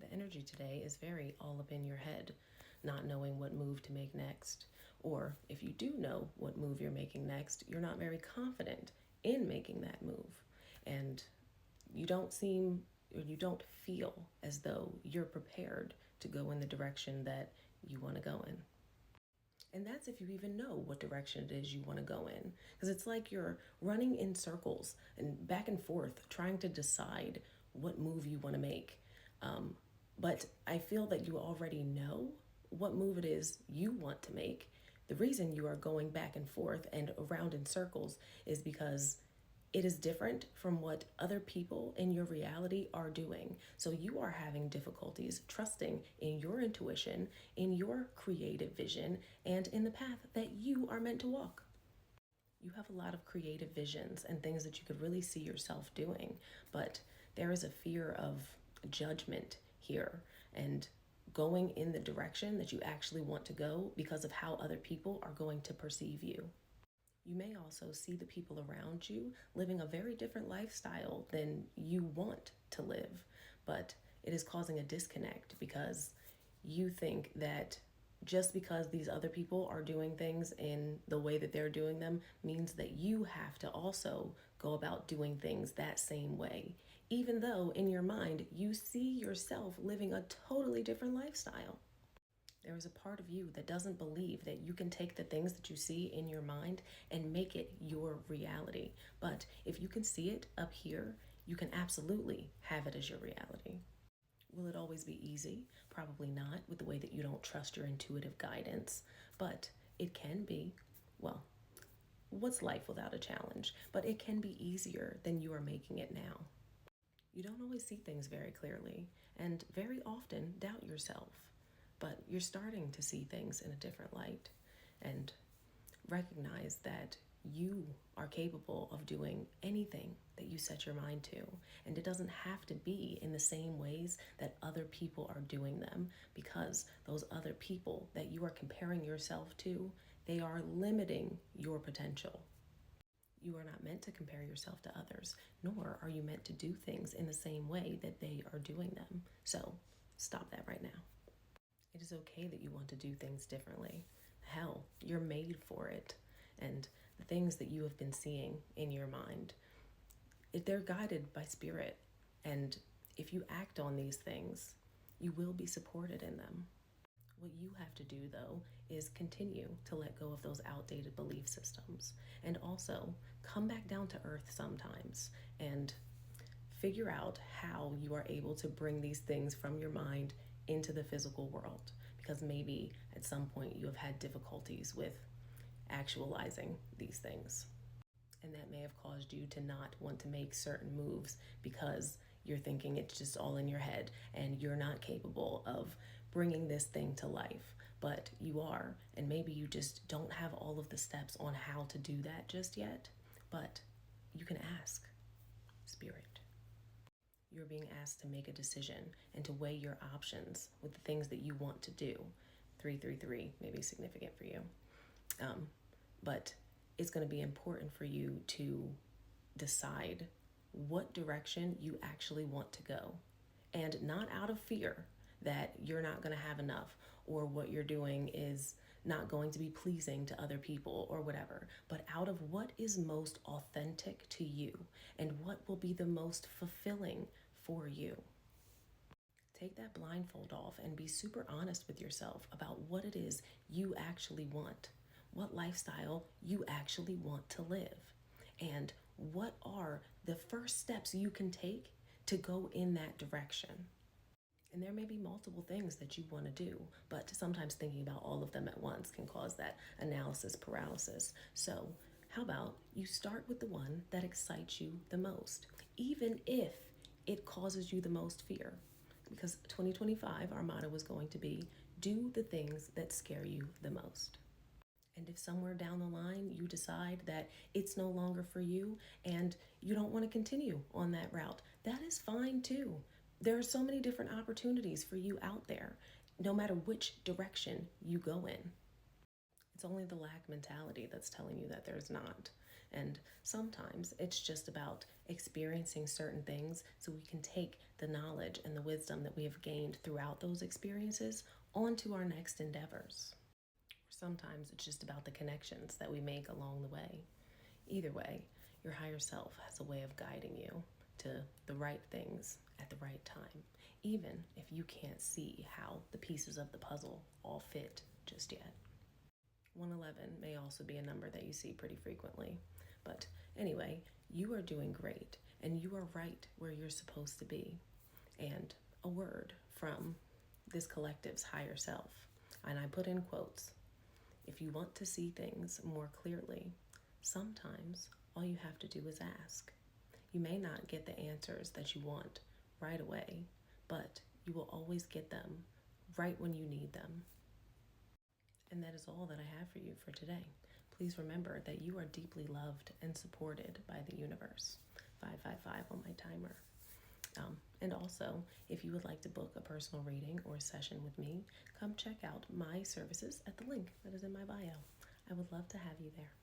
the energy today is very all up in your head, not knowing what move to make next. Or if you do know what move you're making next, you're not very confident in making that move. And you don't seem or you don't feel as though you're prepared to go in the direction that you want to go in. And that's if you even know what direction it is you want to go in. Because it's like you're running in circles and back and forth trying to decide what move you want to make. But I feel that you already know what move it is you want to make. The reason you are going back and forth and around in circles is because it is different from what other people in your reality are doing. So you are having difficulties trusting in your intuition, in your creative vision, and in the path that you are meant to walk. You have a lot of creative visions and things that you could really see yourself doing, but there is a fear of judgment here and going in the direction that you actually want to go because of how other people are going to perceive you. You may also see the people around you living a very different lifestyle than you want to live, but it is causing a disconnect because you think that just because these other people are doing things in the way that they're doing them means that you have to also go about doing things that same way, even though in your mind you see yourself living a totally different lifestyle. There is a part of you that doesn't believe that you can take the things that you see in your mind and make it your reality. But if you can see it up here, you can absolutely have it as your reality. Will it always be easy? Probably not, with the way that you don't trust your intuitive guidance. But it can be. Well, what's life without a challenge? But it can be easier than you are making it now. You don't always see things very clearly, and very often doubt yourself. But you're starting to see things in a different light and recognize that you are capable of doing anything that you set your mind to. And it doesn't have to be in the same ways that other people are doing them, because those other people that you are comparing yourself to, they are limiting your potential. You are not meant to compare yourself to others, nor are you meant to do things in the same way that they are doing them. So stop that right now. It is okay that you want to do things differently. Hell, you're made for it. And the things that you have been seeing in your mind, they're guided by spirit. And if you act on these things, you will be supported in them. What you have to do, though, is continue to let go of those outdated belief systems and also come back down to earth sometimes and figure out how you are able to bring these things from your mind into the physical world, because maybe at some point you have had difficulties with actualizing these things. And that may have caused you to not want to make certain moves because you're thinking it's just all in your head and you're not capable of bringing this thing to life. But you are, and maybe you just don't have all of the steps on how to do that just yet. But you can ask Spirit. You're being asked to make a decision and to weigh your options with the things that you want to do. 333 may be significant for you. But it's going to be important for you to decide what direction you actually want to go. And not out of fear that you're not going to have enough or what you're doing is not going to be pleasing to other people or whatever, but out of what is most authentic to you and what will be the most fulfilling for you. Take that blindfold off and be super honest with yourself about what it is you actually want, what lifestyle you actually want to live, and what are the first steps you can take to go in that direction. And there may be multiple things that you want to do, but sometimes thinking about all of them at once can cause that analysis paralysis. So, how about you start with the one that excites you the most, even if it causes you the most fear? Because 2025, our motto is going to be do the things that scare you the most. And if somewhere down the line you decide that it's no longer for you and you don't want to continue on that route, that is fine too. There are so many different opportunities for you out there, no matter which direction you go in. It's only the lack mentality that's telling you that there's not. And sometimes it's just about experiencing certain things so we can take the knowledge and the wisdom that we have gained throughout those experiences onto our next endeavors. Sometimes it's just about the connections that we make along the way. Either way, your higher self has a way of guiding you to the right things at the right time, even if you can't see how the pieces of the puzzle all fit just yet. 111 may also be a number that you see pretty frequently. But anyway, you are doing great and you are right where you're supposed to be. And a word from this collective's higher self, and I put in quotes, if you want to see things more clearly, sometimes all you have to do is ask. You may not get the answers that you want right away, but you will always get them right when you need them. And that is all that I have for you for today. Please remember that you are deeply loved and supported by the universe. 555 on my timer. And also, if you would like to book a personal reading or session with me, come check out my services at the link that is in my bio. I would love to have you there.